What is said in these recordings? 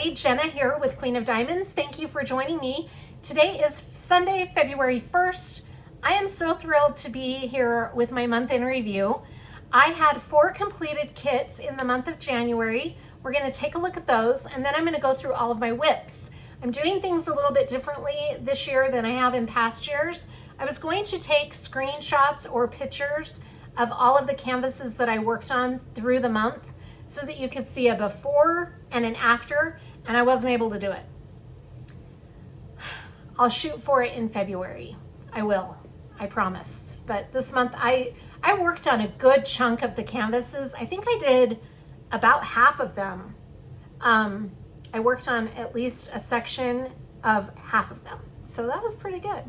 everybody. Jenna here with Queen of Diamonds. Thank you for joining me. Today is Sunday, February 1st. I am so thrilled to be here with my month in review. I had 4 completed kits in the month of January. We're going to take a look at those, and then I'm going to go through all of my WIPs. I'm doing things a little bit differently this year than I have in past years. I was going to take screenshots or pictures of all of the canvases that I worked on through the month so that you could see a before and an after, and I wasn't able to do it. I'll shoot for it in February. I will, I promise. But this month I worked on a good chunk of the canvases. I think I did about half of them. I worked on at least a section of half of them. So that was pretty good.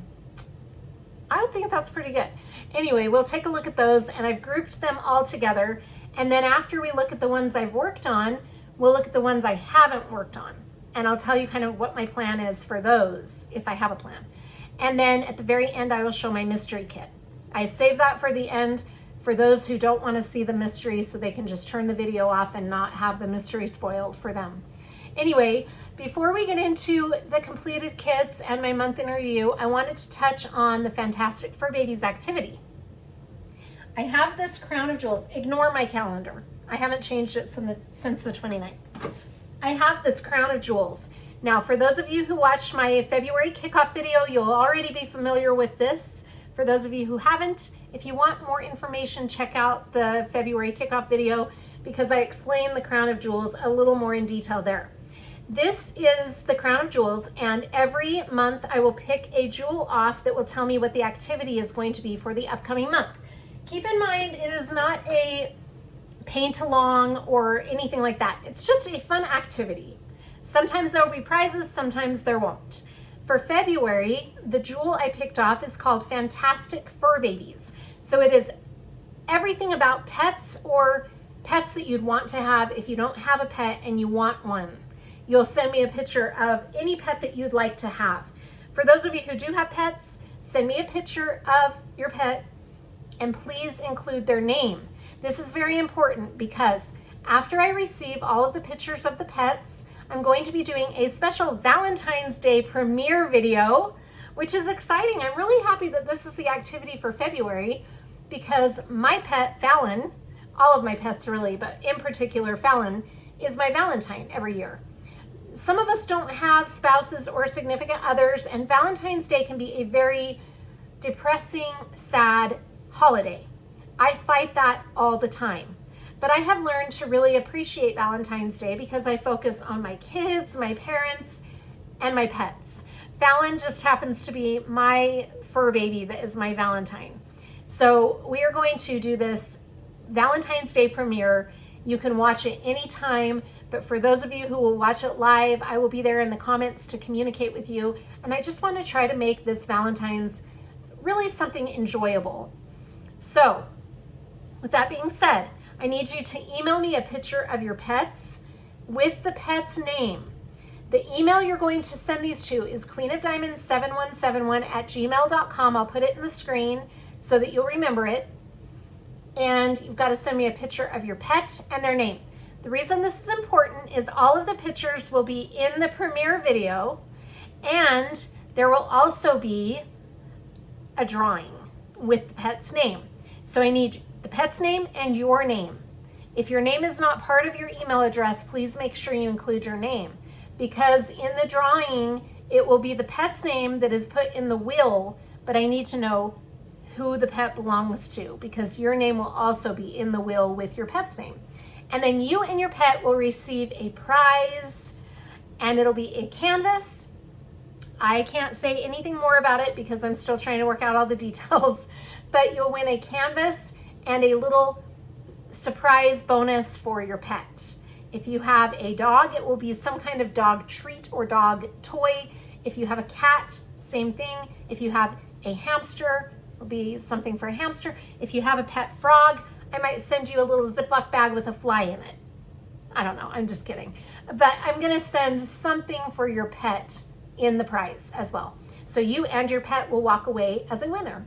I would think that's pretty good. Anyway, we'll take a look at those, and I've grouped them all together. And then after we look at the ones I've worked on, we'll look at the ones I haven't worked on. And I'll tell you kind of what my plan is for those, if I have a plan. And then at the very end, I will show my mystery kit. I save that for the end for those who don't want to see the mystery, so they can just turn the video off and not have the mystery spoiled for them. Anyway, before we get into the completed kits and my month in review, I wanted to touch on the Fantastic Fur Babies activity. I have this crown of jewels. Ignore my calendar. I haven't changed it since the 29th. I have this crown of jewels. Now, for those of you who watched my February kickoff video, you'll already be familiar with this. For those of you who haven't, if you want more information, check out the February kickoff video because I explain the crown of jewels a little more in detail there. This is the crown of jewels, and every month I will pick a jewel off that will tell me what the activity is going to be for the upcoming month. Keep in mind, it is not a paint along or anything like that. It's just a fun activity. Sometimes there will be prizes, sometimes there won't. For February, the jewel I picked off is called Fantastic Fur Babies. So it is everything about pets or pets that you'd want to have if you don't have a pet and you want one. You'll send me a picture of any pet that you'd like to have. For those of you who do have pets, send me a picture of your pet and please include their name. This is very important because after I receive all of the pictures of the pets, I'm going to be doing a special Valentine's Day premiere video, which is exciting. I'm really happy that this is the activity for February because my pet, Fallon, all of my pets really, but in particular Fallon, is my Valentine every year. Some of us don't have spouses or significant others, and Valentine's Day can be a very depressing, sad holiday. I fight that all the time. But I have learned to really appreciate Valentine's Day because I focus on my kids, my parents, and my pets. Fallon just happens to be my fur baby that is my Valentine. So we are going to do this Valentine's Day premiere. You can watch it anytime, but for those of you who will watch it live, I will be there in the comments to communicate with you. And I just want to try to make this Valentine's really something enjoyable. So with that being said, I need you to email me a picture of your pets with the pet's name. The email you're going to send these to is queenofdiamonds7171@gmail.com. I'll put it in the screen so that you'll remember it. And you've got to send me a picture of your pet and their name. The reason this is important is all of the pictures will be in the premiere video, and there will also be a drawing with the pet's name. So I need the pet's name and your name. If your name is not part of your email address, please make sure you include your name, because in the drawing, it will be the pet's name that is put in the will, but I need to know who the pet belongs to because your name will also be in the will with your pet's name. And then you and your pet will receive a prize, and it'll be a canvas. I can't say anything more about it because I'm still trying to work out all the details, but you'll win a canvas and a little surprise bonus for your pet. If you have a dog, it will be some kind of dog treat or dog toy. If you have a cat, same thing. If you have a hamster, it'll be something for a hamster. If you have a pet frog, I might send you a little Ziploc bag with a fly in it. I don't know, I'm just kidding. But I'm gonna send something for your pet in the prize as well. So you and your pet will walk away as a winner.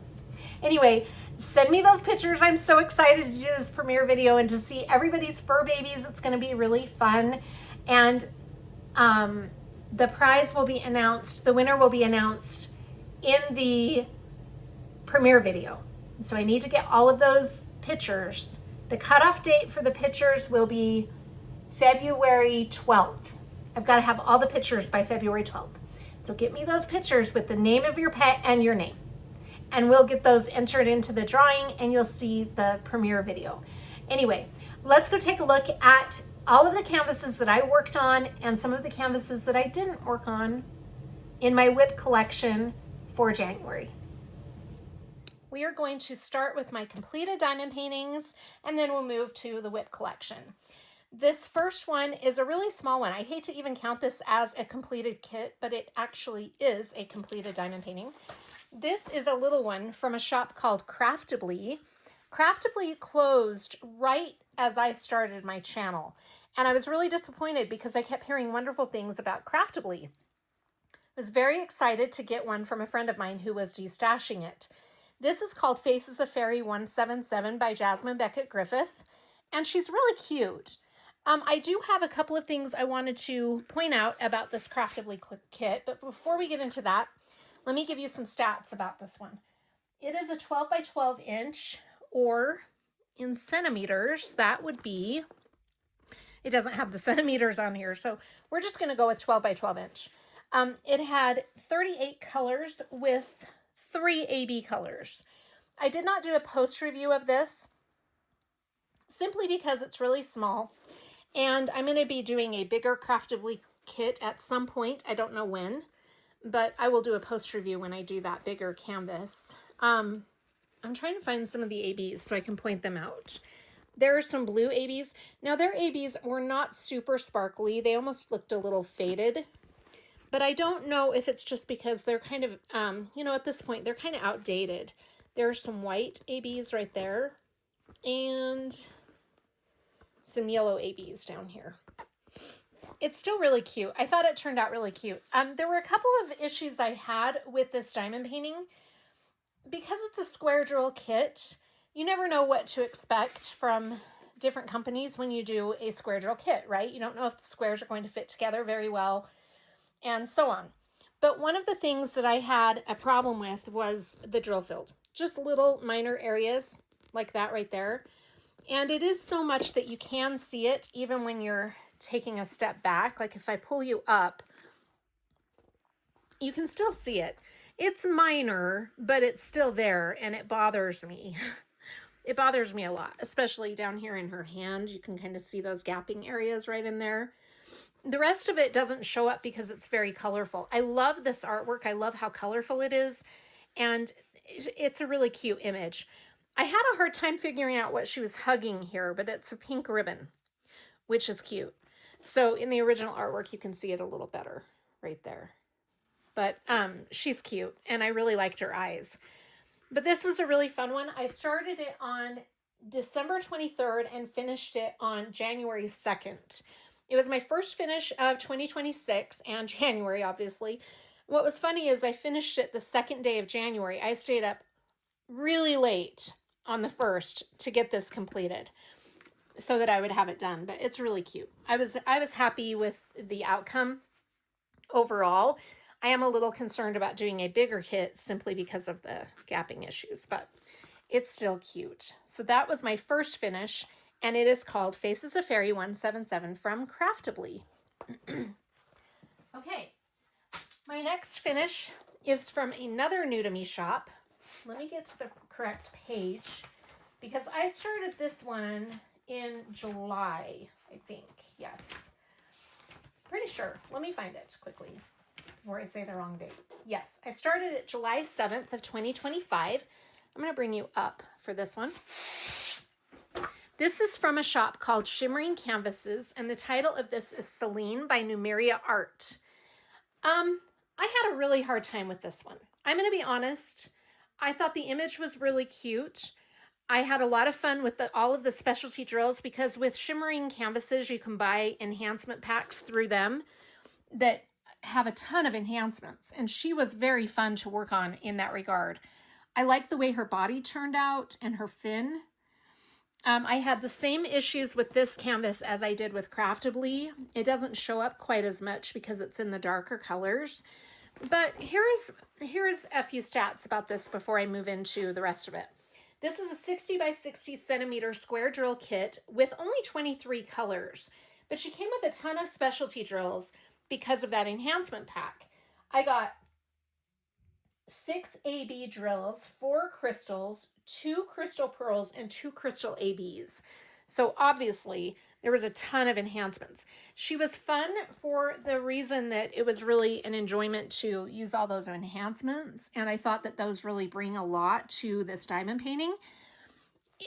Anyway, send me those pictures. I'm so excited to do this premiere video and to see everybody's fur babies. It's gonna be really fun. And The prize will be announced, the winner will be announced in the premiere video. So I need to get all of those pictures. The cutoff date for the pictures will be February 12th. I've got to have all the pictures by February 12th. So get me those pictures with the name of your pet and your name. And we'll get those entered into the drawing and you'll see the premiere video. Anyway, let's go take a look at all of the canvases that I worked on and some of the canvases that I didn't work on in my WIP collection for January. We are going to start with my completed diamond paintings and then we'll move to the WIP collection. This first one is a really small one. I hate to even count this as a completed kit, but it actually is a completed diamond painting. This is a little one from a shop called Creativity. Creativity closed right as I started my channel. And I was really disappointed because I kept hearing wonderful things about Creativity. I was very excited to get one from a friend of mine who was destashing it. This is called Faces of Fairy 177 by Jasmine Beckett Griffith. And she's really cute. I do have a couple of things I wanted to point out about this Creativity kit. But before we get into that, let me give you some stats about this one. It is a 12 by 12 inch, or in centimeters, that would be, it doesn't have the centimeters on here, so we're just going to go with 12 by 12 inch. It had 38 colors with 3 AB colors. I did not do a post review of this simply because it's really small, and I'm going to be doing a bigger Creativity kit at some point. I don't know when, but I will do a post review when I do that bigger canvas. I'm trying to find some of the ABs so I can point them out. There are some blue ABs. Now their ABs were not super sparkly. They almost looked a little faded, but I don't know if it's just because they're kind of, at this point, they're kind of outdated. There are some white ABs right there and some yellow ABs down here. It's still really cute. I thought it turned out really cute. There were a couple of issues I had with this diamond painting. Because it's a square drill kit, you never know what to expect from different companies when you do a square drill kit, right? You don't know if the squares are going to fit together very well and so on. But one of the things that I had a problem with was the drill field. Just little minor areas like that right there. And it is so much that you can see it even when you're taking a step back. Like if I pull you up, you can still see it. It's minor, but it's still there and it bothers me. It bothers me a lot, especially down here in her hand. You can kind of see those gapping areas right in there. The rest of it doesn't show up because it's very colorful. I love this artwork. I love how colorful it is. And it's a really cute image. I had a hard time figuring out what she was hugging here, but it's a pink ribbon, which is cute. So in the original artwork, you can see it a little better right there. But she's cute, and I really liked her eyes. But this was a really fun one. I started it on December 23rd and finished it on January 2nd. It was my first finish of 2026 and January, obviously. What was funny is I finished it the second day of January. I stayed up really late on the 1st to get this completed so that I would have it done. But it's really cute. I was happy with the outcome overall. I am a little concerned about doing a bigger kit simply because of the gapping issues, but it's still cute. So that was my first finish, and it is called Faces of Fairy 177 from Creativity. Okay, my next finish is from another new to me shop. Let me get to the correct page because I started this one in July, I think. Yes, pretty sure. Let me find it quickly before I say the wrong date. Yes, I started it July 7th of 2025. I'm going to bring you up for this one. This is from a shop called Shimmering Canvases, and the title of this is Celine by Numeria Art. I had a really hard time with this one. I'm going to be honest. I thought the image was really cute. I had a lot of fun with all of the specialty drills because with Shimmering Canvases, you can buy enhancement packs through them that have a ton of enhancements, and she was very fun to work on in that regard. I like the way her body turned out and her fin. I had the same issues with this canvas as I did with Craftably. It doesn't show up quite as much because it's in the darker colors. But here's a few stats about this before I move into the rest of it. This is a 60 by 60 centimeter square drill kit with only 23 colors, but she came with a ton of specialty drills because of that enhancement pack. I got 6 AB drills, 4 crystals, 2 crystal pearls, and 2 crystal ABs. So obviously there was a ton of enhancements. She was fun for the reason that it was really an enjoyment to use all those enhancements. And I thought that those really bring a lot to this diamond painting.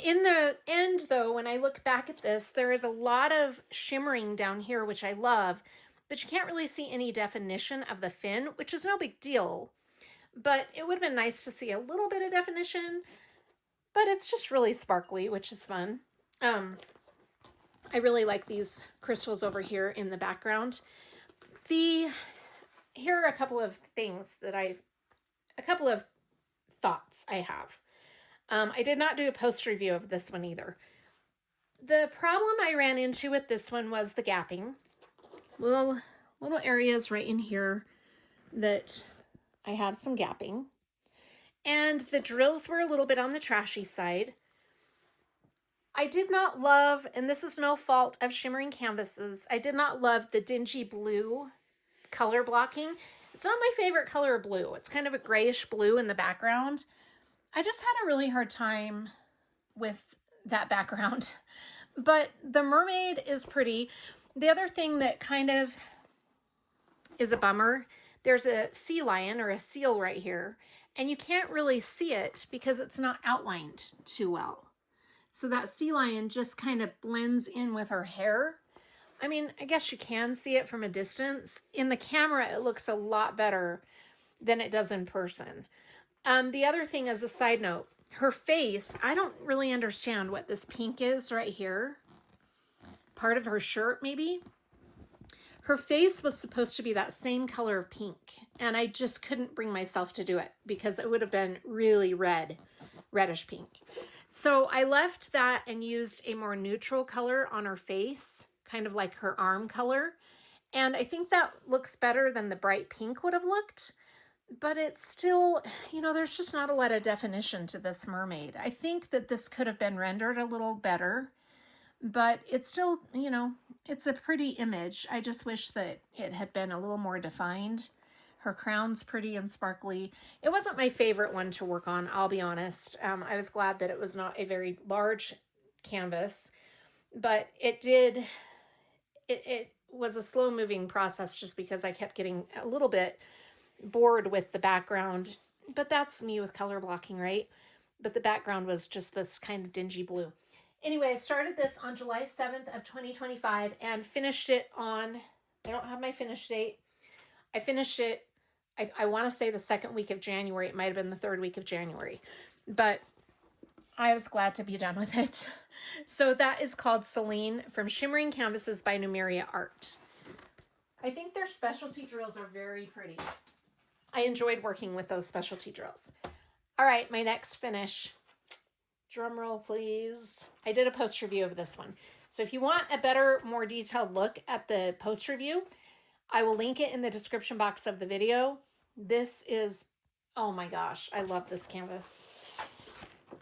In the end though, when I look back at this, there is a lot of shimmering down here, which I love, but you can't really see any definition of the fin, which is no big deal. But it would have been nice to see a little bit of definition, but it's just really sparkly, which is fun. I really like these crystals over here in the background. Here are a couple of things that a couple of thoughts I have. I did not do a post review of this one either. The problem I ran into with this one was the gapping. Little areas right in here that I have some gapping. And the drills were a little bit on the trashy side. I did not love, and this is no fault of Shimmering Canvases, I did not love the dingy blue color blocking. It's not my favorite color of blue. It's kind of a grayish blue in the background. I just had a really hard time with that background. But the mermaid is pretty. The other thing that kind of is a bummer, there's a sea lion or a seal right here, and you can't really see it because it's not outlined too well. So that sea lion just kind of blends in with her hair. I mean, I guess you can see it from a distance. In the camera, it looks a lot better than it does in person. The other thing as a side note, her face, I don't really understand what this pink is right here. Part of her shirt, maybe. Her face was supposed to be that same color of pink, and I just couldn't bring myself to do it because it would have been really reddish pink. So I left that and used a more neutral color on her face, kind of like her arm color. And I think that looks better than the bright pink would have looked. But it's still, there's just not a lot of definition to this mermaid. I think that this could have been rendered a little better, but it's still, it's a pretty image. I just wish that it had been a little more defined. Her crown's pretty and sparkly. It wasn't my favorite one to work on, I'll be honest. I was glad that it was not a very large canvas, but it was a slow moving process just because I kept getting a little bit bored with the background, but that's me with color blocking, right? But the background was just this kind of dingy blue. Anyway, I started this on July 7th of 2025 and finished it on, I don't have my finish date. I finished it, I want to say the second week of January. It might have been the third week of January, but I was glad to be done with it. So that is called Celine from Shimmering Canvases by Numeria Art. I think their specialty drills are very pretty. I enjoyed working with those specialty drills. All right, my next finish. Drum roll, please. I did a post review of this one. So if you want a better, more detailed look at the post review, I will link it in the description box of the video. This is, oh my gosh, I love this canvas.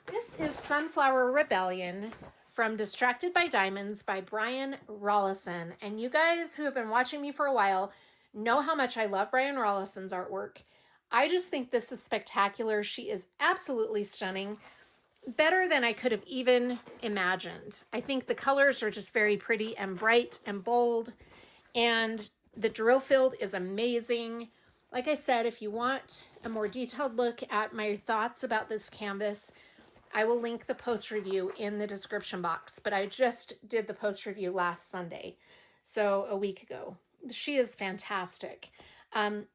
This is Sunflower Rebellion from Distracted by Diamonds by Brian Rollison. And you guys who have been watching me for a while know how much I love Brian Rollison's artwork. I just think this is spectacular. She is absolutely stunning. Better than I could have even imagined. I think the colors are just very pretty and bright and bold. And the drill field is amazing. Like I said, if you want a more detailed look at my thoughts about this canvas, I will link the post review in the description box. But I just did the post review last Sunday, so a week ago. She is fantastic.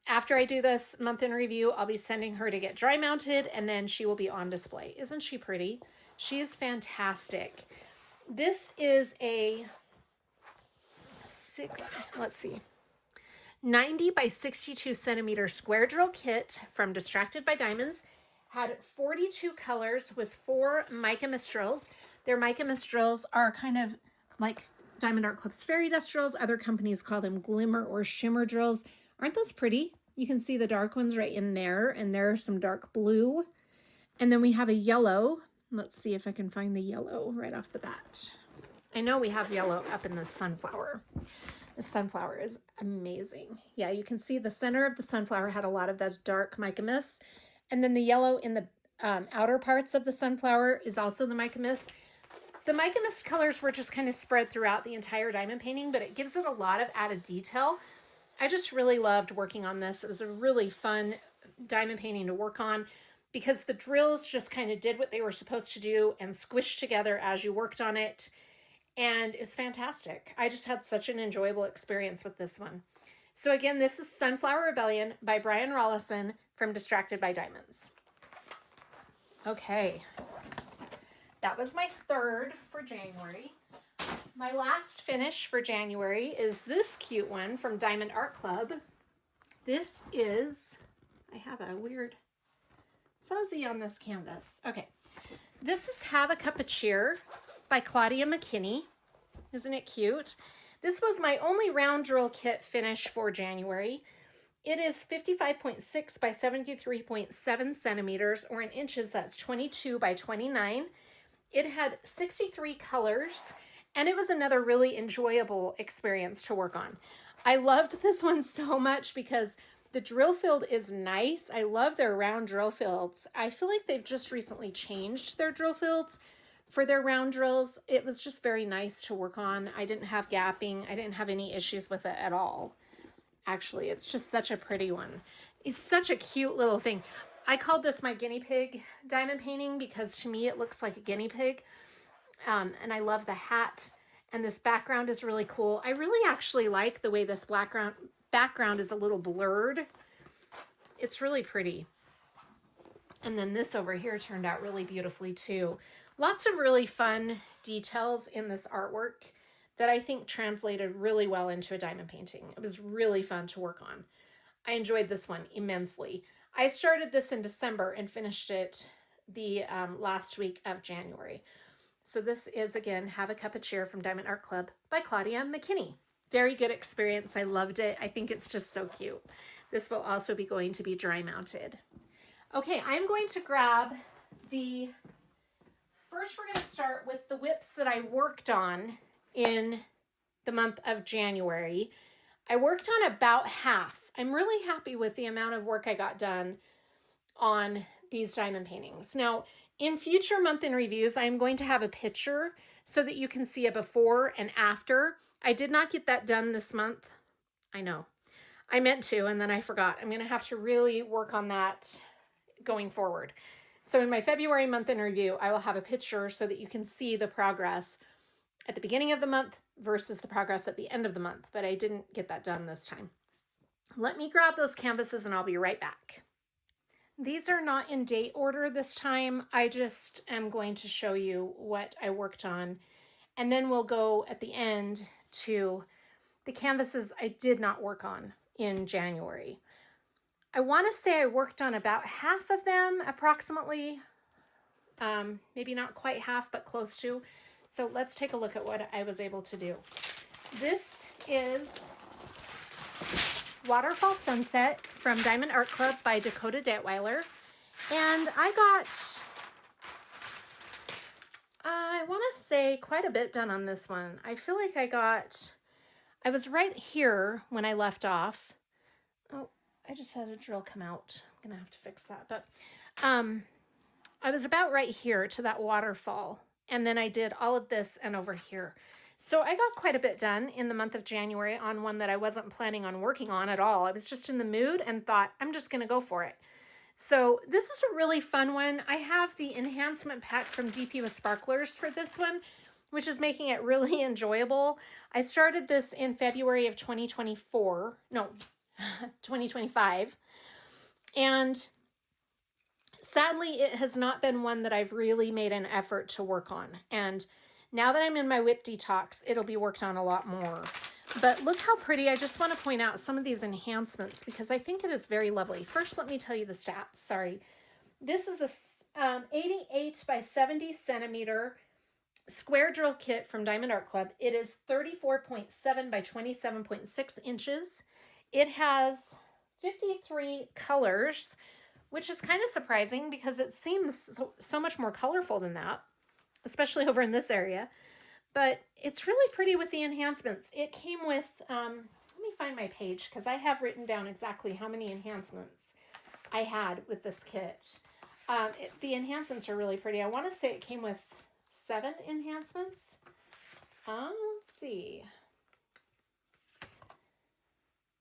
After I do this month in review, I'll be sending her to get dry mounted, and then she will be on display. Isn't she pretty? She is fantastic. This is a 90 by 62 centimeter square drill kit from Distracted by Diamonds. Had 42 colors with 4 mica mist drills. Their mica mist drills are kind of like Diamond Art Club's fairy dust drills. Other companies call them glimmer or shimmer drills. Aren't those pretty? You can see the dark ones right in there, and there are some dark blue. And then we have a yellow. Let's see if I can find the yellow right off the bat. I know we have yellow up in this sunflower. This sunflower is amazing. Yeah, you can see the center of the sunflower had a lot of that dark mica mist. And then the yellow in the outer parts of the sunflower is also the mica mist. The mica mist colors were just kind of spread throughout the entire diamond painting, but it gives it a lot of added detail. I just really loved working on this. It was a really fun diamond painting to work on because the drills just kind of did what they were supposed to do and squished together as you worked on it. And it's fantastic. I just had such an enjoyable experience with this one. So again, this is Sunflower Rebellion by Brian Rollison from Distracted by Diamonds. Okay, that was my third for January. My last finish for January is this cute one from Diamond Art Club. This is, I have a weird fuzzy on this canvas. Okay, this is Have a Cup of Cheer by Claudia McKinney. Isn't it cute? This was my only round drill kit finish for January. It is 55.6 by 73.7 centimeters, or in inches, that's 22 by 29. It had 63 colors, and it was another really enjoyable experience to work on. I loved this one so much because the drill field is nice. I love their round drill fields. I feel like they've just recently changed their drill fields for their round drills. It was just very nice to work on. I didn't have gapping. I didn't have any issues with it at all. Actually, it's just such a pretty one. It's such a cute little thing. I called this my guinea pig diamond painting because to me it looks like a guinea pig. And I love the hat, and this background is really cool. I really actually like the way this background is a little blurred. It's really pretty. And then this over here turned out really beautifully too. Lots of really fun details in this artwork that I think translated really well into a diamond painting. It was really fun to work on. I enjoyed this one immensely. I started this in December and finished it the last week of January. So this is, again, Have a Cup of Cheer from Diamond Art Club by Claudia McKinney. Very good experience. I loved it. I think it's just so cute. This will also be going to be dry mounted. Okay, I'm going to grab first we're going to start with the WIPs that I worked on in the month of January. I worked on about half. I'm really happy with the amount of work I got done on these diamond paintings. Now, in future month in reviews, I'm going to have a picture so that you can see a before and after. I did not get that done this month. I know. I meant to, and then I forgot. I'm going to have to really work on that going forward. So in my February month in review, I will have a picture so that you can see the progress at the beginning of the month versus the progress at the end of the month, but I didn't get that done this time. Let me grab those canvases and I'll be right back. These are not in date order this time. I just am going to show you what I worked on, and then we'll go at the end to the canvases I did not work on in January. I want to say I worked on about half of them, approximately, maybe not quite half, but close to. So let's take a look at what I was able to do. This is Waterfall Sunset from Diamond Art Club by Dakota Detweiler. And I want to say quite a bit done on this one. I feel like I was right here when I left off. Oh, I just had a drill come out. I'm going to have to fix that. But I was about right here to that waterfall. And then I did all of this and over here. So I got quite a bit done in the month of January on one that I wasn't planning on working on at all. I was just in the mood and thought, I'm just going to go for it. So this is a really fun one. I have the enhancement pack from DPOver Sparklers for this one, which is making it really enjoyable. I started this in February of 2025. And sadly, it has not been one that I've really made an effort to work on. And now that I'm in my WIP Detox, it'll be worked on a lot more. But look how pretty. I just want to point out some of these enhancements because I think it is very lovely. First, let me tell you the stats. Sorry. This is a 88 by 70 centimeter square drill kit from Diamond Art Club. It is 34.7 by 27.6 inches. It has 53 colors, which is kind of surprising because it seems so much more colorful than that, especially over in this area. But it's really pretty with the enhancements. It came with, let me find my page because I have written down exactly how many enhancements I had with this kit. The enhancements are really pretty. I want to say it came with 7 enhancements. Let's see.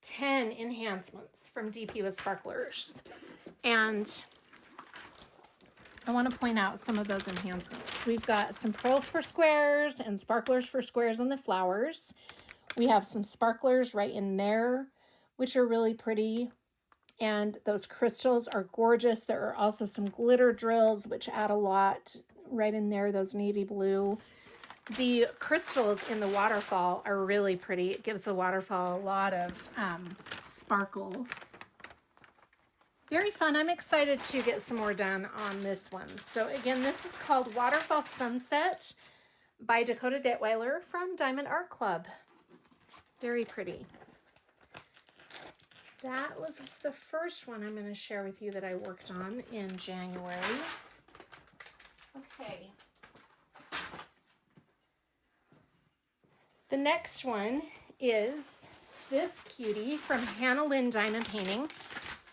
10 enhancements from DPOver Sparklers. And I want to point out some of those enhancements. We've got some pearls for squares and sparklers for squares on the flowers. We have some sparklers right in there, which are really pretty. And those crystals are gorgeous. There are also some glitter drills, which add a lot right in there, those navy blue. The crystals in the waterfall are really pretty. It gives the waterfall a lot of sparkle. Very fun. I'm excited to get some more done on this one. So again, this is called Waterfall Sunset by Dakota Detweiler from Diamond Art Club. Very pretty. That was the first one I'm going to share with you that I worked on in January. Okay. The next one is this cutie from Hannah Lynn Diamond Painting.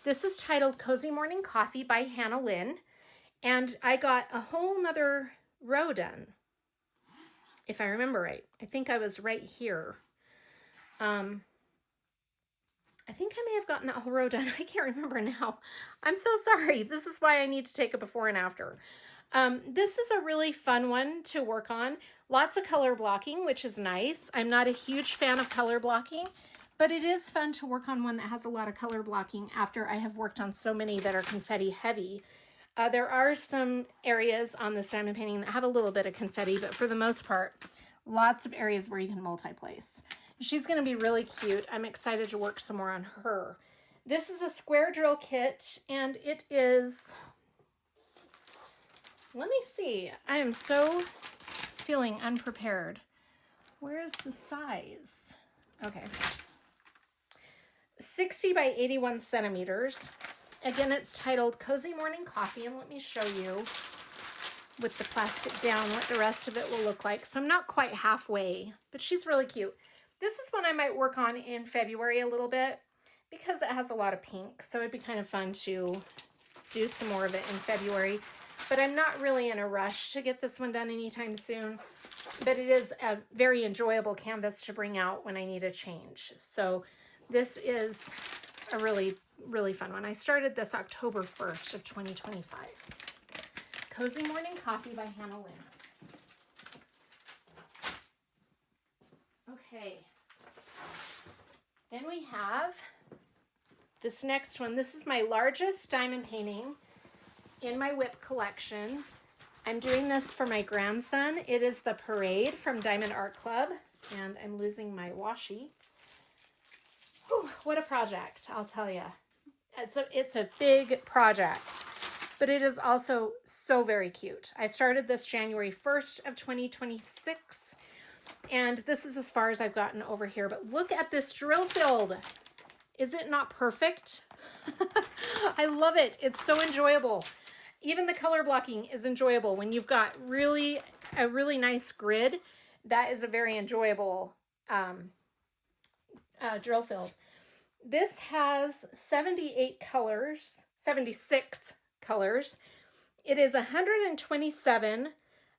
This is titled Cozy Morning Coffee by Hannah Lynn. And I got a whole nother row done, if I remember right. I think I was right here. I think I may have gotten that whole row done. I can't remember now. I'm so sorry. This is why I need to take a before and after. This is a really fun one to work on. Lots of color blocking, which is nice. I'm not a huge fan of color blocking, but it is fun to work on one that has a lot of color blocking after I have worked on so many that are confetti heavy. There are some areas on this diamond painting that have a little bit of confetti, but for the most part, lots of areas where you can multi-place. She's going to be really cute. I'm excited to work some more on her. This is a square drill kit, and it is, let me see. I am so feeling unprepared. Where is the size? Okay. 60 by 81 centimeters. Again, it's titled Cozy Morning Coffee, and let me show you with the plastic down what the rest of it will look like. So I'm not quite halfway, but she's really cute. This is one I might work on in February a little bit because it has a lot of pink. So it'd be kind of fun to do some more of it in February. But I'm not really in a rush to get this one done anytime soon. But it is a very enjoyable canvas to bring out when I need a change. So this is a really, really fun one. I started this October 1st of 2025. Cozy Morning Coffee by Hannah Lynn. Okay. Then we have this next one. This is my largest diamond painting in my WIP collection. I'm doing this for my grandson. It is the Parade from Diamond Art Club, and I'm losing my washi. Whew, what a project, I'll tell you. It's a big project, but it is also so very cute. I started this January 1st of 2026, and this is as far as I've gotten over here, but look at this drill field. Is it not perfect? I love it. It's so enjoyable. Even the color blocking is enjoyable. When you've got a really nice grid, that is a very enjoyable drill field. This has 76 colors. It is 127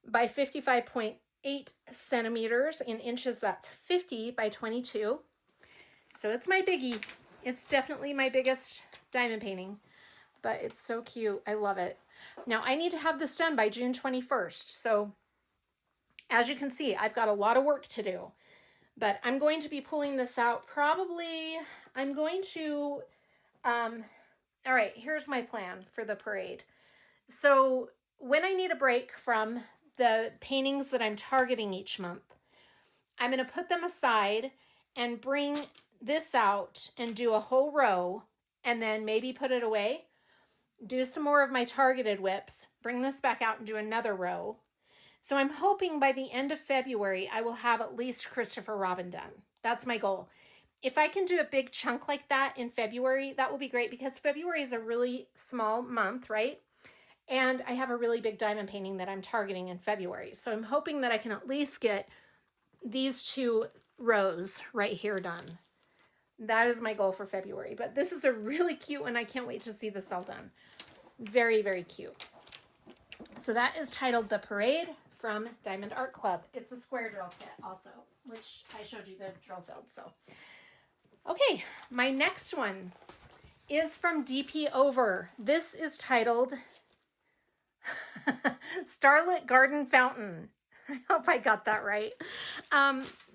by 55.8 centimeters. In inches, that's 50 by 22. So it's my biggie. It's definitely my biggest diamond painting, but it's so cute. I love it. Now I need to have this done by June 21st. So as you can see, I've got a lot of work to do, but I'm going to be pulling this out probably. I'm going to, all right, here's my plan for the parade. So when I need a break from the paintings that I'm targeting each month, I'm going to put them aside and bring this out and do a whole row, and then maybe put it away, do some more of my targeted WIPs, bring this back out and do another row. So I'm hoping by the end of February, I will have at least Christopher Robin done. That's my goal. If I can do a big chunk like that in February, that will be great because February is a really small month, right? And I have a really big diamond painting that I'm targeting in February. So I'm hoping that I can at least get these 2 rows right here done. That is my goal for February. But this is a really cute one. I can't wait to see this all done. Very, very cute. So that is titled The Parade from Diamond Art Club. It's a square drill kit also, which I showed you the drill field. So, okay, my next one is from DPOver. This is titled Starlit Garden Fountain. I hope I got that right.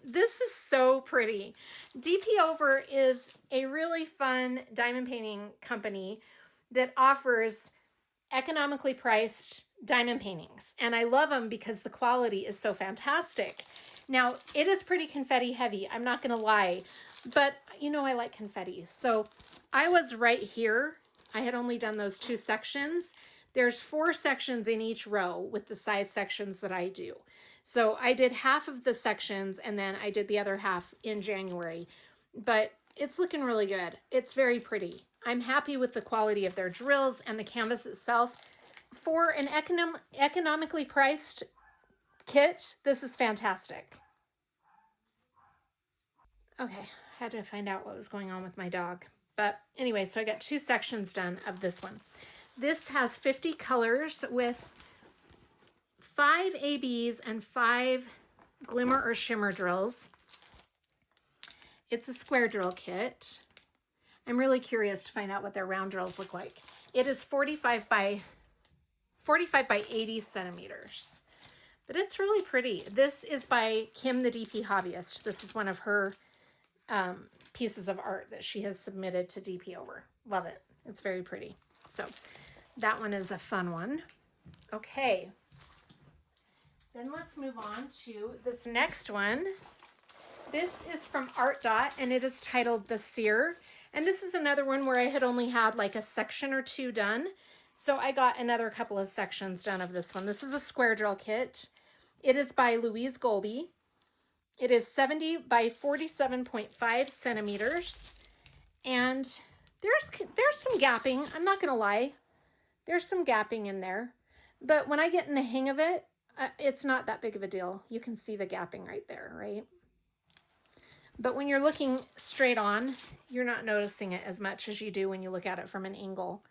This is so pretty. DPOver is a really fun diamond painting company that offers economically priced diamond paintings. And I love them because the quality is so fantastic. Now, it is pretty confetti heavy, I'm not going to lie, but you know I like confetti. So I was right here. I had only done those 2 sections. There's 4 sections in each row with the size sections that I do. So I did half of the sections and then I did the other half in January. But it's looking really good. It's very pretty. I'm happy with the quality of their drills and the canvas itself. For an economically priced kit, this is fantastic. Okay, I had to find out what was going on with my dog. But anyway, so I got 2 sections done of this one. This has 50 colors with 5 ABs and 5 glimmer or shimmer drills. It's a square drill kit. I'm really curious to find out what their round drills look like. It is 45 by 80 centimeters, but it's really pretty. This is by Kim, the DP Hobbyist. This is one of her pieces of art that she has submitted to DPOver. Love it. It's very pretty. So that one is a fun one. Okay. Then let's move on to this next one. This is from Art Dot and it is titled The Seer. And this is another one where I had only had like a section or 2 done. So I got another couple of sections done of this one. This is a square drill kit. It is by Louise Golby. It is 70 by 47.5 centimeters. And there's some gapping. I'm not going to lie. There's some gapping in there. But when I get in the hang of it, it's not that big of a deal. You can see the gapping right there, right? But when you're looking straight on, you're not noticing it as much as you do when you look at it from an angle.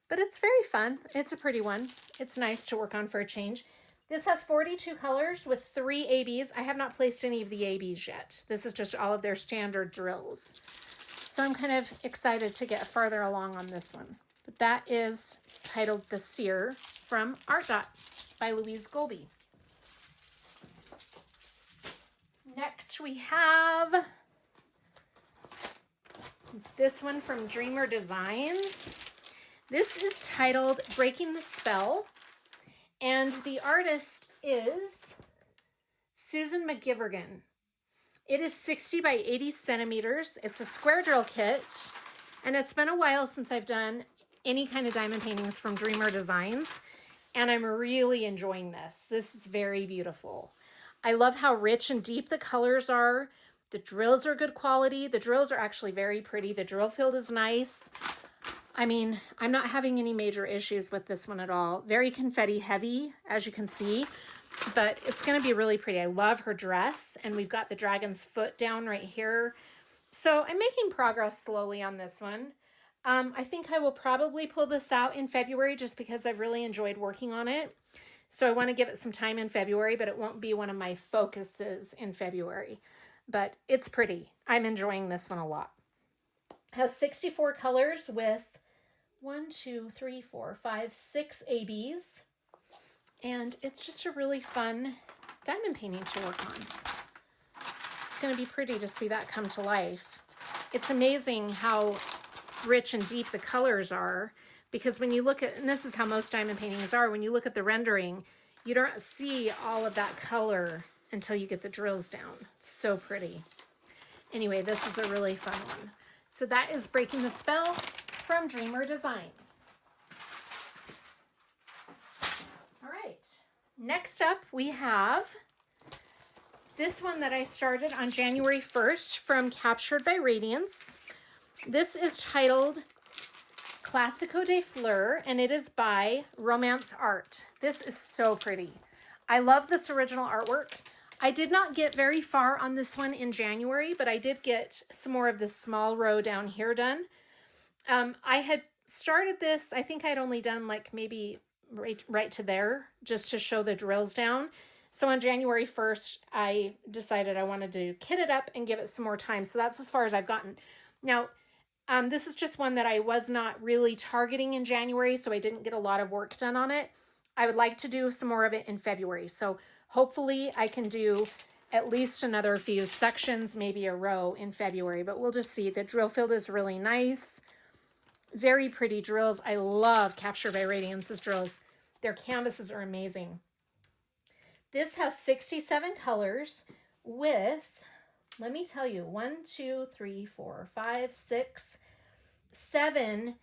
But it's very fun. It's a pretty one. It's nice to work on for a change. This has 42 colors with 3 ABs. I have not placed any of the ABs yet. This is just all of their standard drills. So I'm kind of excited to get farther along on this one. But that is titled The Seer from Art Dot by Louise Golby. Next we have this one from Dreamer Designs. This is titled Breaking the Spell, and the artist is Susan McGivergan. It is 60 by 80 centimeters. It's a square drill kit, and it's been a while since I've done any kind of diamond paintings from Dreamer Designs, and I'm really enjoying this. This is very beautiful. I love how rich and deep the colors are. The drills are good quality. The drills are actually very pretty. The drill field is nice. I mean, I'm not having any major issues with this one at all. Very confetti heavy, as you can see, but it's going to be really pretty. I love her dress, and we've got the dragon's foot down right here. So I'm making progress slowly on this one. I think I will probably pull this out in February just because I've really enjoyed working on it. So I want to give it some time in February, but it won't be one of my focuses in February. But it's pretty. I'm enjoying this one a lot. It has 64 colors with 6 ABs. And it's just a really fun diamond painting to work on. It's going to be pretty to see that come to life. It's amazing how rich and deep the colors are, because when you look at, and this is how most diamond paintings are, when you look at the rendering, you don't see all of that color until you get the drills down. It's so pretty. Anyway, this is a really fun one. So that is Breaking the Spell from Dreamer Designs. All right. Next up, we have this one that I started on January 1st from Captured by Radiance. This is titled Classico de Fleur, and it is by Romance Art. This is so pretty. I love this original artwork. I did not get very far on this one in January, but I did get some more of this small row down here done. I had started this, I think I'd only done like maybe right to there, just to show the drills down. So on January 1st, I decided I wanted to kit it up and give it some more time. So that's as far as I've gotten. Now, this is just one that I was not really targeting in January, so I didn't get a lot of work done on it. I would like to do some more of it in February. So hopefully I can do at least another few sections, maybe a row in February, but we'll just see. The drill field is really nice. Very pretty drills. I love Captured by Radiance's drills. Their canvases are amazing. This has 67 colors with, let me tell you, 1, 2, 3, 4, 5, 6, 7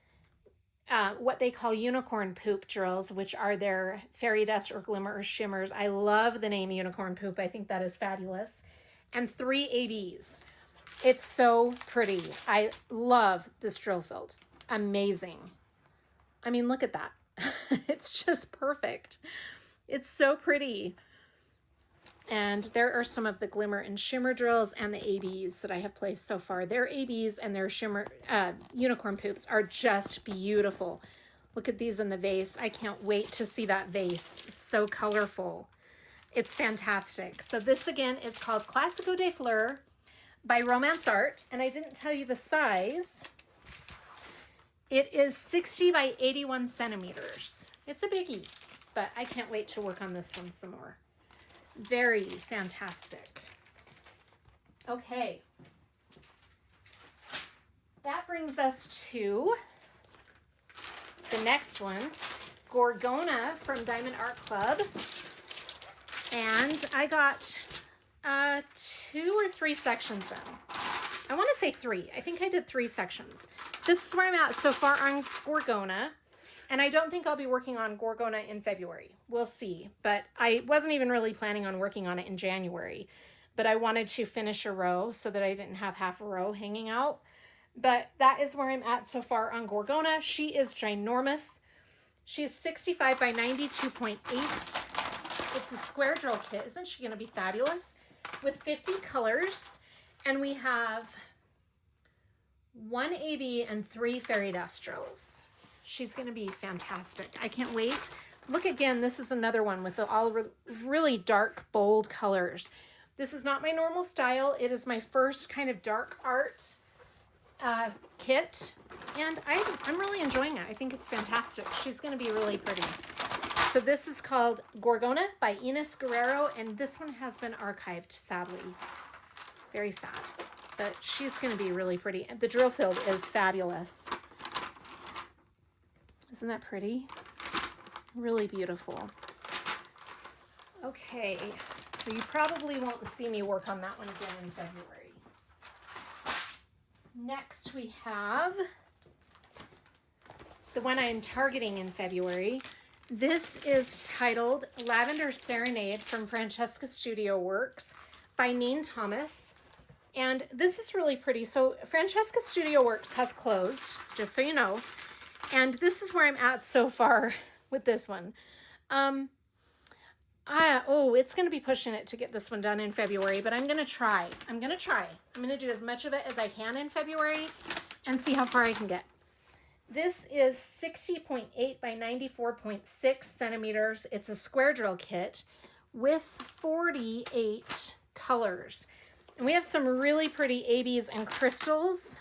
what they call unicorn poop drills, which are their fairy dust or glimmer or shimmers. I love the name unicorn poop. I think that is fabulous. And 3 ABs. It's so pretty. I love this drill field. Amazing. I mean, look at that. It's just perfect. It's so pretty. And there are some of the glimmer and shimmer drills and the ABs that I have placed so far. Their ABs and their shimmer unicorn poops are just beautiful. Look at these in the vase. I can't wait to see that vase. It's so colorful. It's fantastic. So this again is called Classico de Fleur by Romance Art. And I didn't tell you the size. It is 60 by 81 centimeters. It's a biggie, but I can't wait to work on this one some more. Very fantastic. Okay. That brings us to the next one, Gorgona from Diamond Art Club. And I got 2 or 3 sections done. I want to say 3. I think I did 3 sections. This is where I'm at so far on Gorgona. And I don't think I'll be working on Gorgona in February. We'll see. But I wasn't even really planning on working on it in January. But I wanted to finish a row so that I didn't have half a row hanging out. But that is where I'm at so far on Gorgona. She is ginormous. She is 65 by 92.8. It's a square drill kit. Isn't she going to be fabulous? With 50 colors. And we have 1 AB and 3 fairy dust drills. She's going to be fantastic. I can't wait. Look again, this is another one with all really dark, bold colors. This is not my normal style. It is my first kind of dark art kit. And I'm really enjoying it. I think it's fantastic. She's going to be really pretty. So this is called Gorgona by Ines Guerrero. And this one has been archived, sadly. Very sad. But she's going to be really pretty. The drill field is fabulous. Isn't that pretty? Really beautiful. Okay, so you probably won't see me work on that one again in February. Next we have the one I'm targeting in February. This is titled Lavender Serenade from Francesca Studio Works by Neen Thomas. And this is really pretty. So Francesca Studio Works has closed, just so you know. And this is where I'm at so far with this one. It's going to be pushing it to get this one done in February, but I'm going to try. I'm going to do as much of it as I can in February and see how far I can get. This is 60.8 by 94.6 centimeters. It's a square drill kit with 48 colors. And we have some really pretty ABs and crystals.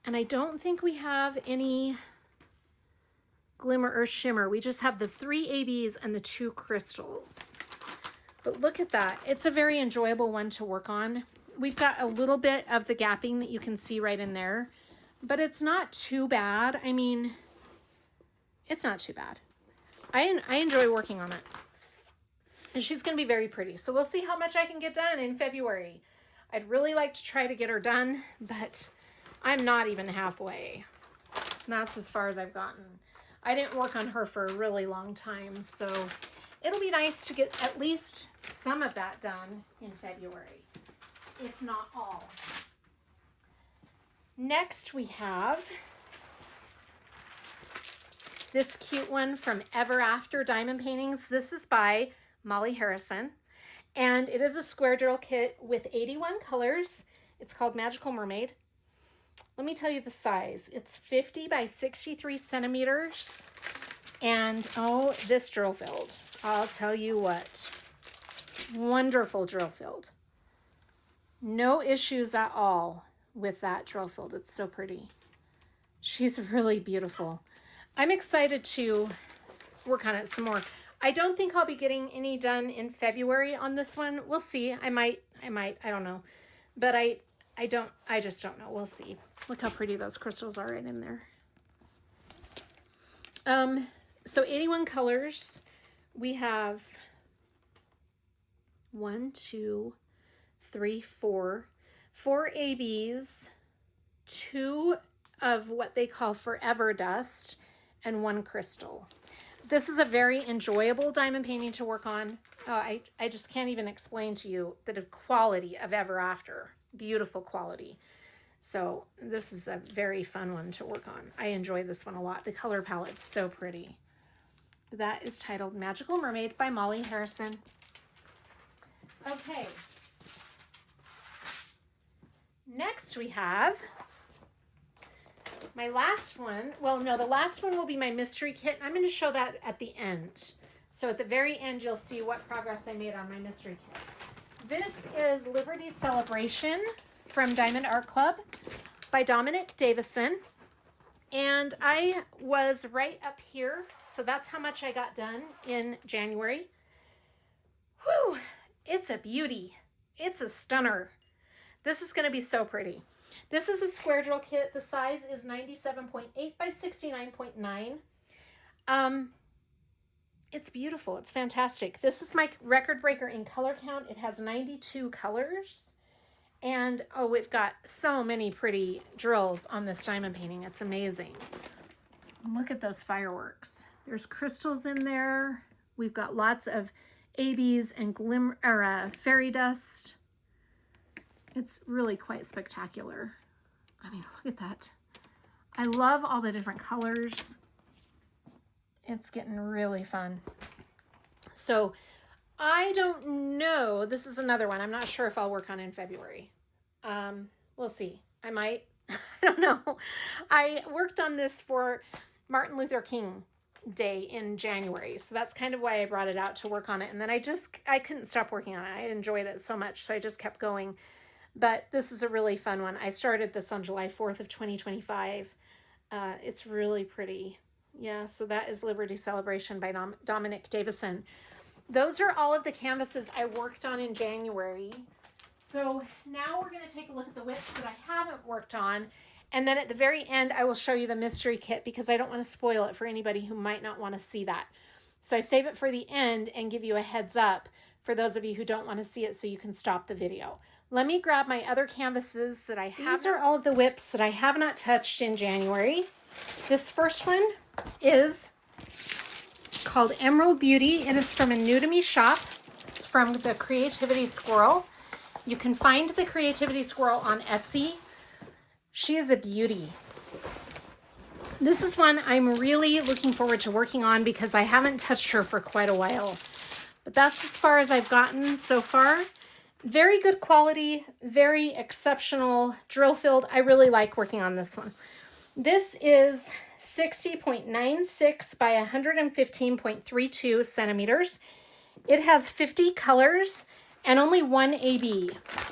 And I don't think we have any glimmer or shimmer. We just have the 3 ABs and the 2 crystals. But look at that. It's a very enjoyable one to work on. We've got a little bit of the gapping that you can see right in there, but it's not too bad. I mean, it's not too bad. I enjoy working on it. And she's going to be very pretty. So we'll see how much I can get done in February. I'd really like to try to get her done, but I'm not even halfway. That's as far as I've gotten. I didn't work on her for a really long time, so it'll be nice to get at least some of that done in February, if not all. Next we have this cute one from Ever After Diamond Paintings. This is by Molly Harrison, and it is a square drill kit with 81 colors. It's called Magical Mermaid. Let me tell you the size. It's 50 by 63 centimeters. And oh, this drill field, I'll tell you what, wonderful drill field. No issues at all with that drill field. It's so pretty. She's really beautiful. I'm excited to work on it some more. I don't think I'll be getting any done in February on this one. We'll see. I might, I don't know. But I just don't know. We'll see. Look how pretty those crystals are right in there. So 81 colors. We have 1, 2, 3, 4 ABs, 2 of what they call forever dust, and 1 crystal. This is a very enjoyable diamond painting to work on. I just can't even explain to you the quality of Ever After. Beautiful quality. So this is a very fun one to work on. I enjoy this one a lot. The color palette's so pretty. That is titled Magical Mermaid by Molly Harrison. Okay. Next we have my last one. Well, no, the last one will be my mystery kit. I'm going to show that at the end. So at the very end, you'll see what progress I made on my mystery kit. This is Liberty Celebration from Diamond Art Club by Dominic Davison. And I was right up here. So that's how much I got done in January. Whew, it's a beauty. It's a stunner. This is going to be so pretty. This is a square drill kit. The size is 97.8 by 69.9. It's beautiful. It's fantastic. This is my record breaker in color count. It has 92 colors. And oh, we've got so many pretty drills on this diamond painting. It's amazing. Look at those fireworks. There's crystals in there. We've got lots of ABs and fairy dust. It's really quite spectacular. I mean, look at that. I love all the different colors. It's getting really fun. So I don't know. This is another one. I'm not sure if I'll work on in February. We'll see. I might. I don't know. I worked on this for Martin Luther King Day in January. So that's kind of why I brought it out to work on it. And then I couldn't stop working on it. I enjoyed it so much. So I just kept going. But this is a really fun one. I started this on July 4th of 2025. It's really pretty. Yeah, so that is Liberty Celebration by Dominic Davison. Those are all of the canvases I worked on in January. So now we're going to take a look at the WIPs that I haven't worked on. And then at the very end, I will show you the mystery kit because I don't want to spoil it for anybody who might not want to see that. So I save it for the end and give you a heads up for those of you who don't want to see it so you can stop the video. Let me grab my other canvases that I have. These are all of the WIPs that I have not touched in January. This first one is called Emerald Beauty. It is from a new to me shop. It's from the Creativity Squirrel. You can find the Creativity Squirrel on Etsy. She is a beauty. This is one I'm really looking forward to working on because I haven't touched her for quite a while. But that's as far as I've gotten so far. Very good quality, very exceptional drill field. I really like working on this one. This is 60.96 by 115.32 centimeters. It has 50 colors and only 1 AB.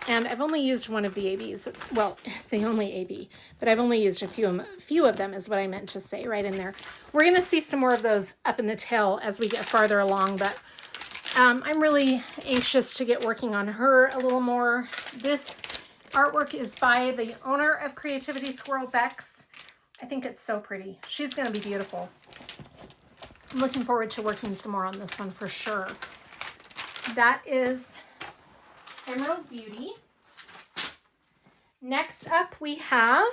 And I've only used one of the ABs. Well, the only AB, but I've only used a few of them is what I meant to say right in there. We're going to see some more of those up in the tail as we get farther along, but I'm really anxious to get working on her a little more. This artwork is by the owner of Creativity Squirrel, Bex. I think it's so pretty. She's going to be beautiful. I'm looking forward to working some more on this one for sure. That is Emerald Beauty. Next up we have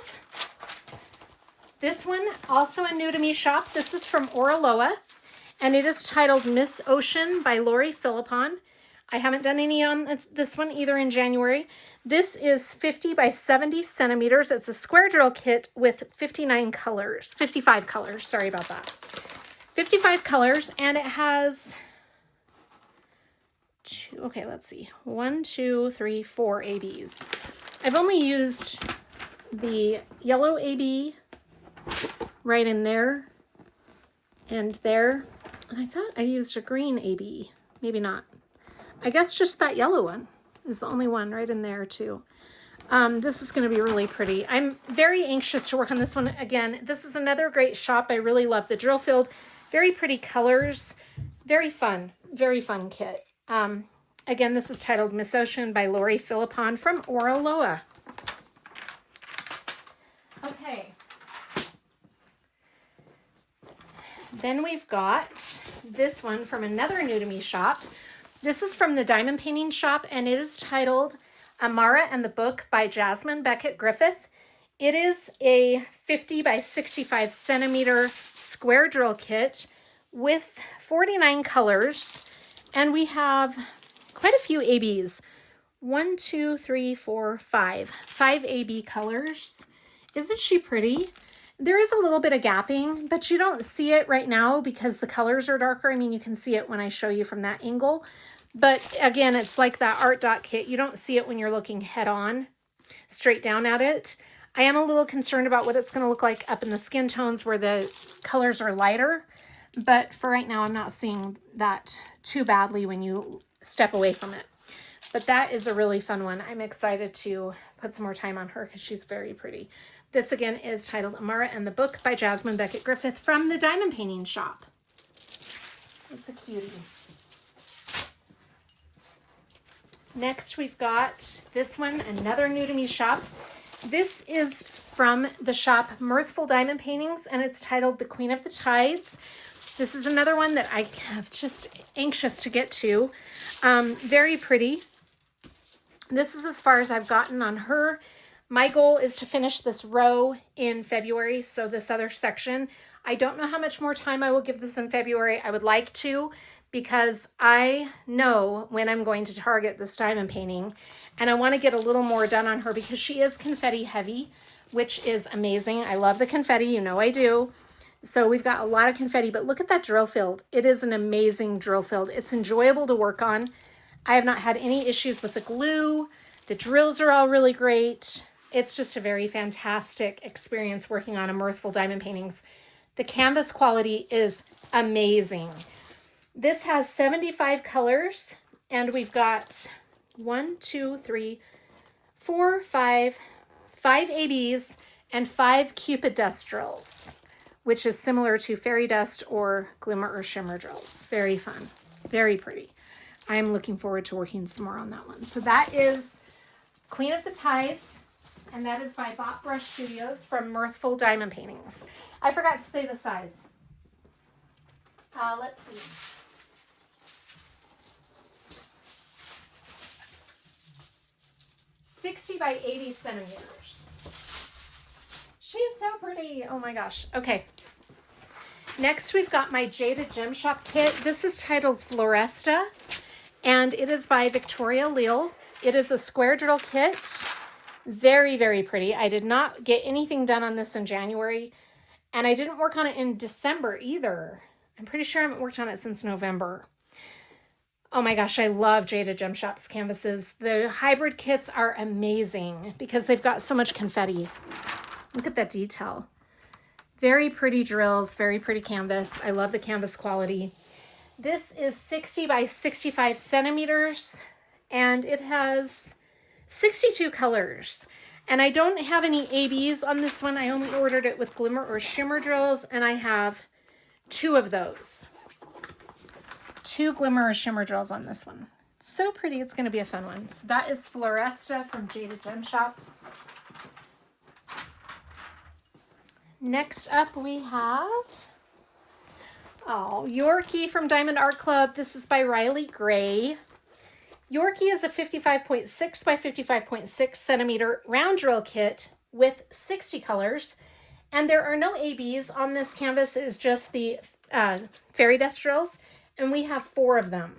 this one, also a new to me shop. This is from Oraloa. and it is titled Miss Ocean by Lori Philippon. I haven't done any on this one either in January. This is 50 by 70 centimeters. It's a square drill kit with 55 colors. Sorry about that. 55 colors, and it has okay, let's see. 1, 2, 3, 4 ABs. I've only used the yellow AB right in there and there. And I thought I used a green AB. Maybe not. I guess just that yellow one is the only one right in there too. This is going to be really pretty. I'm very anxious to work on this one again. This is another great shop. I really love the drill field. Very pretty colors. Very fun kit. Again, this is titled Miss Ocean by Lori Philippon from Oraloa. Okay. Then we've got this one from another new to me shop. This is from the Diamond Painting Shop, and it is titled Amara and the Book by Jasmine Beckett Griffith. It is a 50 by 65 centimeter square drill kit with 49 colors, and we have quite a few ABs. 1, 2, 3, 4, 5. 5 AB colors. Isn't she pretty? There is a little bit of gapping, but you don't see it right now because the colors are darker. I mean, you can see it when I show you from that angle. But again, it's like that art dot kit. You don't see it when you're looking head on, straight down at it. I am a little concerned about what it's going to look like up in the skin tones where the colors are lighter. But for right now, I'm not seeing that too badly when you step away from it. But that is a really fun one. I'm excited to put some more time on her because she's very pretty. This again is titled Amara and the Book by Jasmine Beckett Griffith from the Diamond Painting Shop. It's a cutie. Next we've got this one, another new to me shop. This is from the shop Mirthful Diamond Paintings, and it's titled The Queen of the Tides. This is another one that I am just anxious to get to. Very pretty. This is as far as I've gotten on her. My goal is to finish this row in February, so this other section. I don't know how much more time I will give this in February. I would like to, because I know when I'm going to target this diamond painting, and I want to get a little more done on her because she is confetti heavy, which is amazing. I love the confetti, you know I do. So we've got a lot of confetti, but look at that drill field. It is an amazing drill field. It's enjoyable to work on. I have not had any issues with the glue. The drills are all really great. It's just a very fantastic experience working on a Mirthful Diamond Paintings. The canvas quality is amazing. This has 75 colors, and we've got 1, 2, 3, 4, 5 ABs, and 5 Cupid dust drills, which is similar to fairy dust or glimmer or shimmer drills. Very fun, very pretty. I'm looking forward to working some more on that one. So that is Queen of the Tides, and that is by Bot Brush Studios from Mirthful Diamond Paintings. I forgot to say the size. Let's see. "60 by 80 centimeters. She's so pretty. Oh my gosh. Okay. Next, we've got my Jaded Gem Shop kit. This is titled Floresta, and it is by Victoria Leal. It is a square drill kit. Very, very pretty. I did not get anything done on this in January, and I didn't work on it in December either. I'm pretty sure I haven't worked on it since November. Oh my gosh, I love Jaded Gem Shop's canvases. The hybrid kits are amazing because they've got so much confetti. Look at that detail. Very pretty drills, very pretty canvas. I love the canvas quality. This is 60 by 65 centimeters, and it has 62 colors. And I don't have any ABs on this one. I only ordered it with glimmer or shimmer drills, and I have 2 of those. 2 glimmer or shimmer drills on this one. So pretty. It's going to be a fun one. So that is Floresta from Jaded Gem Shop. Next up we have Yorkie from Diamond Art Club. This is by Riley Gray. Yorkie is a 55.6 by 55.6 centimeter round drill kit with 60 colors, And there are no ABs on this canvas. It's just the fairy dust drills. And we have 4 of them.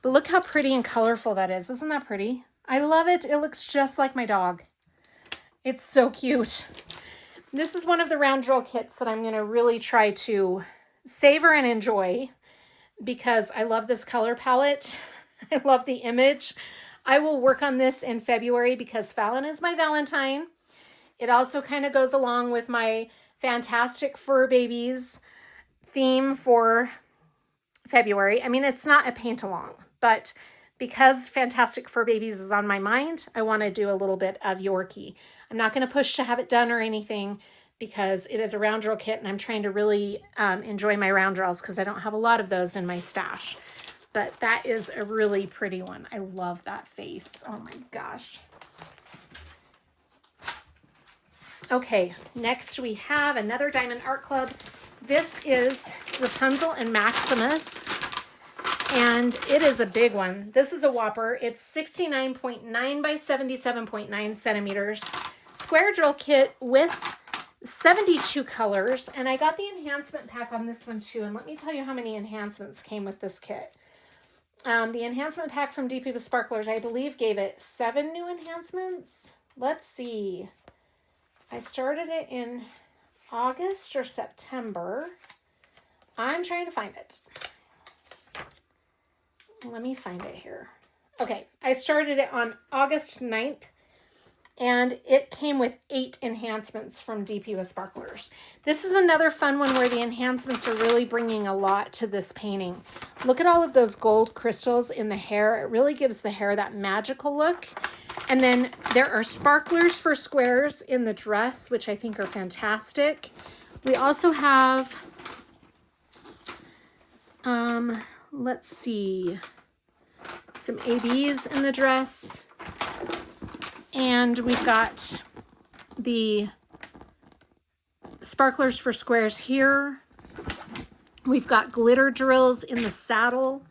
But look how pretty and colorful that is. Isn't that pretty? I love it. It looks just like my dog. It's so cute. This is one of the round drill kits that I'm going to really try to savor and enjoy because I love this color palette. I love the image. I will work on this in February because Fallon is my Valentine. It also kind of goes along with my Fantastic Fur Babies theme for February. I mean, it's not a paint along, but because Fantastic Fur Babies is on my mind, I want to do a little bit of Yorkie. I'm not going to push to have it done or anything because it is a round drill kit and I'm trying to really enjoy my round drills because I don't have a lot of those in my stash. But that is a really pretty one. I love that face. Oh my gosh. Okay, next we have another Diamond Art Club. This is Rapunzel and Maximus, and it is a big one. This is a whopper. It's 69.9 by 77.9 centimeters. Square drill kit with 72 colors, and I got the enhancement pack on this one too, and let me tell you how many enhancements came with this kit. The enhancement pack from DPOver Sparklers, I believe, gave it 7 new enhancements. Let's see. I started it in August or September. I'm trying to find it. Let me find it here. Okay, I started it on August 9th, and it came with 8 enhancements from DPOver Sparklers. This is another fun one where the enhancements are really bringing a lot to this painting. Look at all of those gold crystals in the hair. It really gives the hair that magical look. And then there are sparklers for squares in the dress, which I think are fantastic. We also have, let's see, some ABs in the dress. And we've got the sparklers for squares here. We've got glitter drills in the saddle.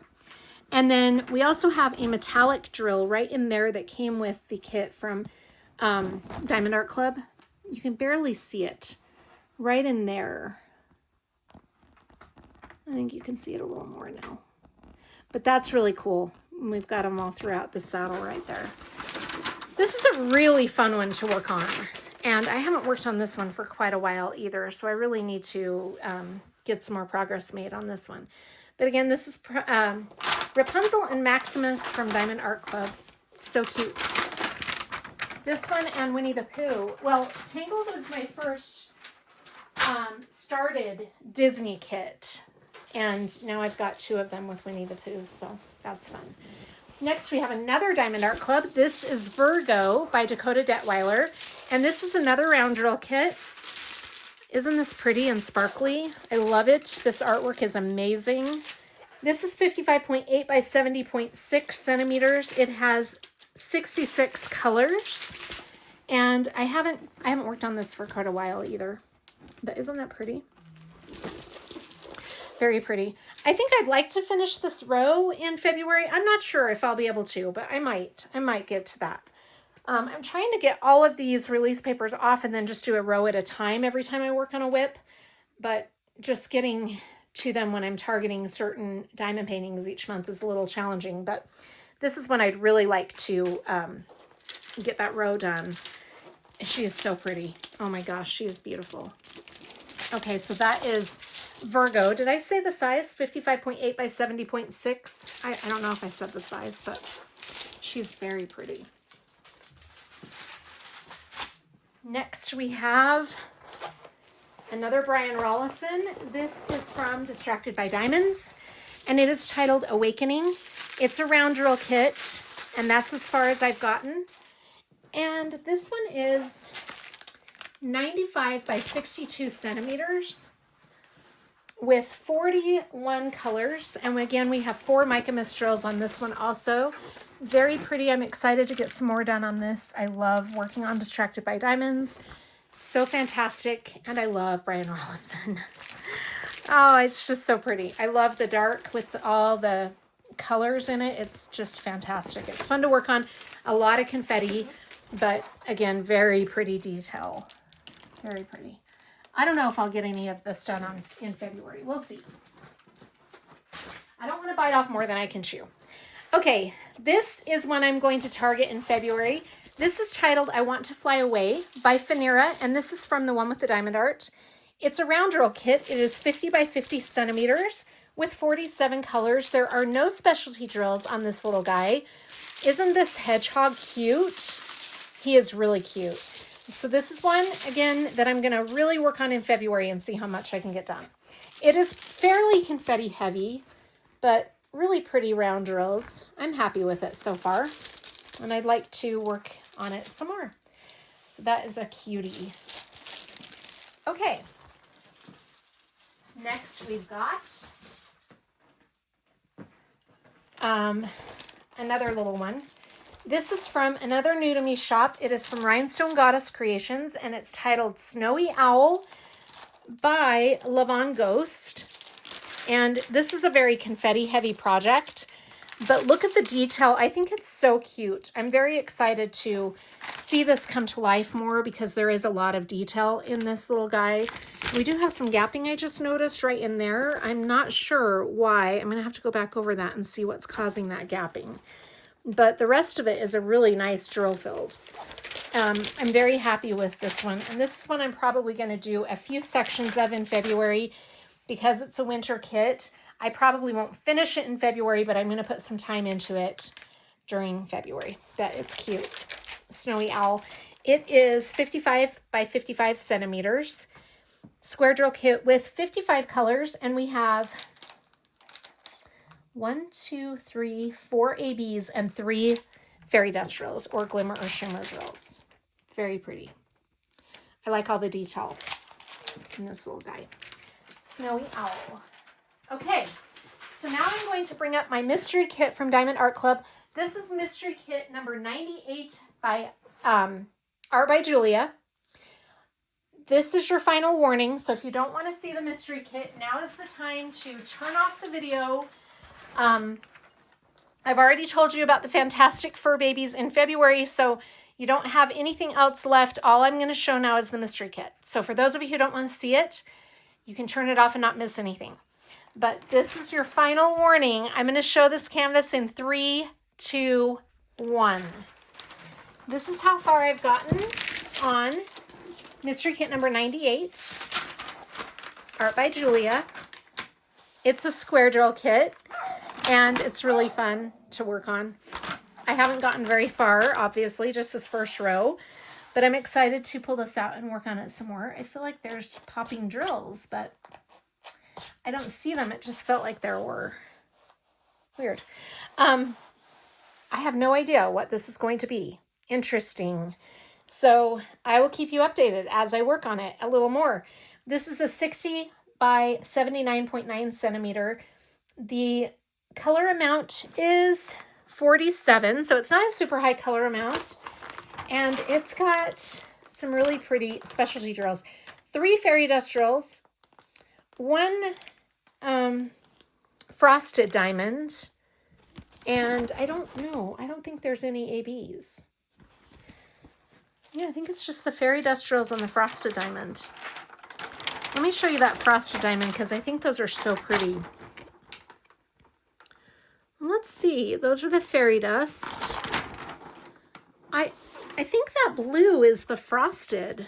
And then we also have a metallic drill right in there that came with the kit from Diamond Art Club. You can barely see it right in there. I think you can see it a little more now. But that's really cool. And we've got them all throughout the saddle right there. This is a really fun one to work on. And I haven't worked on this one for quite a while either. So I really need to get some more progress made on this one. But again, this is Rapunzel and Maximus from Diamond Art Club. So cute. This one and Winnie the Pooh. Well, Tangled was my first started Disney kit. And now I've got 2 of them with Winnie the Pooh, so that's fun. Next, we have another Diamond Art Club. This is Virgo by Dakota Detweiler. And this is another round drill kit. Isn't this pretty and sparkly? I love it. This artwork is amazing. This is 55.8 by 70.6 centimeters. It has 66 colors. And I haven't worked on this for quite a while either. But isn't that pretty? Very pretty. I think I'd like to finish this row in February. I'm not sure if I'll be able to, but I might get to that. I'm trying to get all of these release papers off and then just do a row at a time every time I work on a WIP. But just getting to them when I'm targeting certain diamond paintings each month is a little challenging. But this is when I'd really like to get that row done. She is so pretty. Oh my gosh, she is beautiful. Okay, so that is Virgo. Did I say the size? 55.8 by 70.6. I don't know if I said the size, but she's very pretty. Next we have another Brian Rollison. This is from Distrcted by Diamonds, and it is titled Awakening. It's a round drill kit, and that's as far as I've gotten. And this one is 95 by 62 centimeters with 41 colors. And again, we have 4 mica mist drills on this one also. Very pretty. I'm excited to get some more done on this. I love working on Distrcted by Diamonds. It's so fantastic. And I love Brian Rollison. Oh, it's just so pretty. I love the dark with all the colors in it. It's just fantastic. It's fun to work on. A lot of confetti, but again, very pretty detail. Very pretty. I don't know if I'll get any of this done in February. We'll see. I don't want to bite off more than I can chew. Okay, this is one I'm going to target in February. This is titled I Want to Fly Away by Finera, and this is from the one with the diamond art. It's a round drill kit. It is 50 by 50 centimeters with 47 colors. There are no specialty drills on this little guy. Isn't this hedgehog cute? He is really cute. So this is one, again, that I'm going to really work on in February and see how much I can get done. It is fairly confetti heavy, but really pretty round drills. I'm happy with it so far, and I'd like to work on it some more. So that is a cutie. Okay. Next we've got another little one. This is from another new to me shop. It is from Rhinestone Goddess Creations, and it's titled Snowy Owl by Lavon Ghost. And this is a very confetti heavy project, but look at the detail. I think it's so cute. I'm very excited to see this come to life more because there is a lot of detail in this little guy. We do have some gapping I just noticed right in there. I'm not sure why. I'm gonna have to go back over that and see what's causing that gapping. But the rest of it is a really nice drill filled. I'm very happy with this one. And this is one I'm probably gonna do a few sections of in February because it's a winter kit. I probably won't finish it in February, but I'm going to put some time into it during February. But it's cute. Snowy Owl. It is 55 by 55 centimeters. Square drill kit with 55 colors. And we have 1, 2, 3, 4 ABs and 3 fairy dust drills or glimmer or shimmer drills. Very pretty. I like all the detail in this little guy. Snowy Owl. Okay, so now I'm going to bring up my mystery kit from Diamond Art Club. This is mystery kit number 98 by Art by Julia. This is your final warning, so if you don't want to see the mystery kit, now is the time to turn off the video. I've already told you about the fantastic fur babies in February, so you don't have anything else left. All I'm going to show now is the mystery kit. So for those of you who don't want to see it, you can turn it off and not miss anything. But this is your final warning. I'm going to show this canvas in 3, 2, 1. This is how far I've gotten on mystery kit number 98, Art by Julia. It's a square drill kit, and it's really fun to work on. I haven't gotten very far, obviously, just this first row, but I'm excited to pull this out and work on it some more. I feel like there's popping drills, but I don't see them. It just felt like there were. Weird. I have no idea what this is going to be. Interesting. So I will keep you updated as I work on it a little more. This is a 60 by 79.9 centimeter. The color amount is 47, so it's not a super high color amount. And it's got some really pretty specialty drills. 3 fairy dust drills, 1 frosted diamond, and I don't think there's any ABs. Yeah, I think it's just the fairy dust drills and the frosted diamond. Let me show you that frosted diamond because I think those are so pretty. Let's see, those are the fairy dust. I think that blue is the frosted.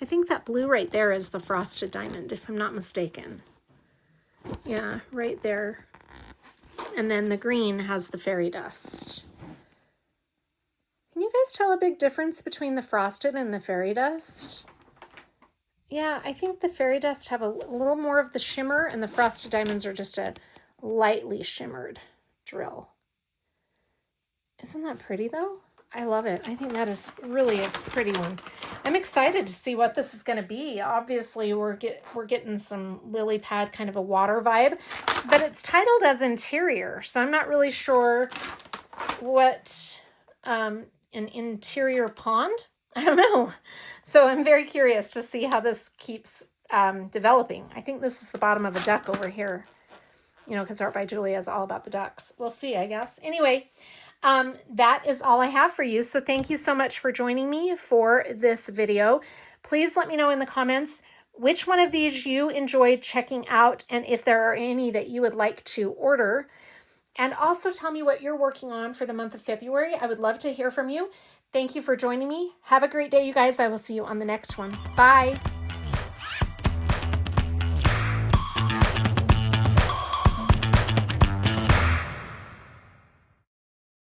I think that blue right there is the frosted diamond, if I'm not mistaken. Yeah, right there. And then the green has the fairy dust. Can you guys tell a big difference between the frosted and the fairy dust? Yeah, I think the fairy dust have a little more of the shimmer, and the frosted diamonds are just a lightly shimmered drill. Isn't that pretty though? I love it. I think that is really a pretty one. I'm excited to see what this is going to be. Obviously, we're getting some lily pad kind of a water vibe, but it's titled as interior, so I'm not really sure what an interior pond. I don't know. So I'm very curious to see how this keeps developing. I think this is the bottom of a duck over here, you know, because Art by Julia is all about the ducks. We'll see, I guess. Anyway, that is all I have for you. So thank you so much for joining me for this video. Please let me know in the comments which one of these you enjoyed checking out and if there are any that you would like to order. And also tell me what you're working on for the month of February. I would love to hear from you. Thank you for joining me. Have a great day, you guys. I will see you on the next one. Bye.